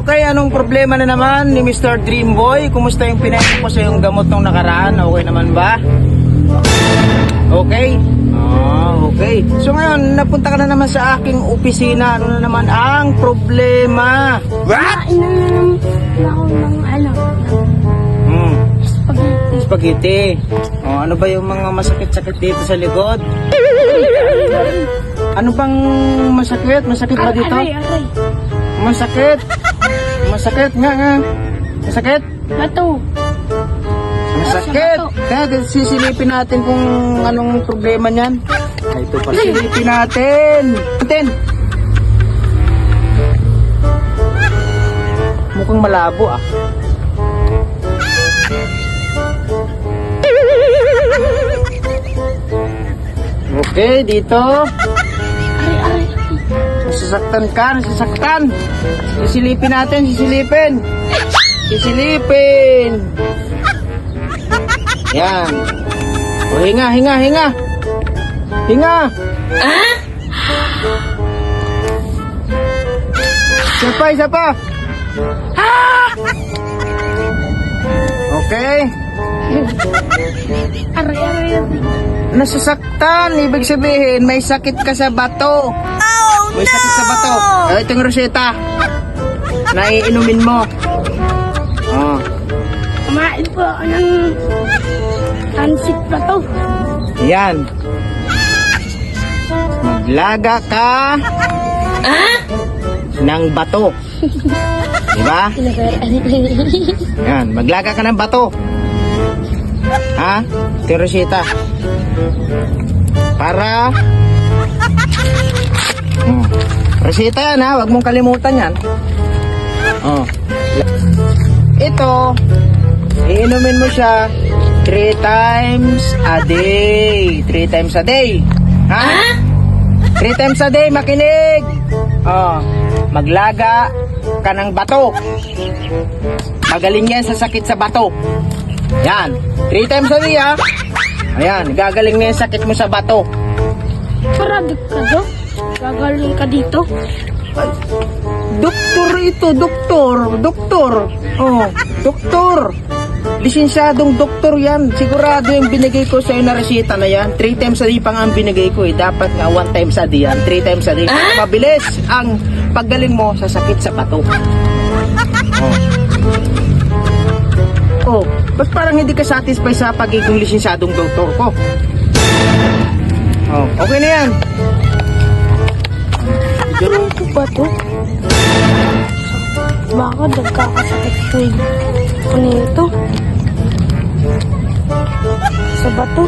Okay, anong problema na naman ni Mr. Dreamboy? Kumusta yung pinainom ko sa yung gamot nung nakaraan? Okay naman ba? Okay? Okay. So ngayon, napunta ka na naman sa aking opisina. Ano na naman ang problema? What? Inanam ako ng spaghetti. Spaghetti. Ano ba yung mga masakit-sakit dito sa likod? Ano bang masakit? Masakit ba dito? Aray. Masakit. Masakit nga. Masakit? Bato. Masakit. Kaya sisilipin natin kung anong problema niyan. Ito pa, silipin natin. Mukhang malabo ah. Okay, dito. Aray. Nasasaktan. Sisilipin natin, Sisilipin. Yan. O, hinga. Isa pa. Okay. Aray. Nasasaktan, ibig sabihin may sakit ka sa bato. May sakit sa bato. Ito yung reseta. Naiinumin mo. Kumain po ako ng pansit bato. Yan. Maglaga ka ng bato. Diba? Yan, maglaga ka ng bato. Ha? Ito yung reseta. Para reseta yan ha, huwag mong kalimutan yan. Ito, iinumin mo siya 3 times a day. 3 times a day. Ha? 3 times a day, makinig. Maglaga ka ng bato. Magaling yan sa sakit sa bato. Yan, 3 times a day ha. Ayan, gagaling na yung sakit mo sa bato. Paradik ka do? Gagaling ka dito? Doktor ito, doktor. Doktor. Lisensyadong doktor yan. Sigurado yung binigay ko sa'yo na resita na yan. 3 times a day pa nga ang binigay ko eh. Dapat nga 1 times a day yan. 3 times a day. Mabilis ang paggaling mo sa sakit sa bato. Ba't parang hindi ka satisfied sa pagiging lisensyadong doktor ko? Okay na yan. Ganun ko ba to? Baka nagkakasakit ko eh. Ano ito? Sa bato?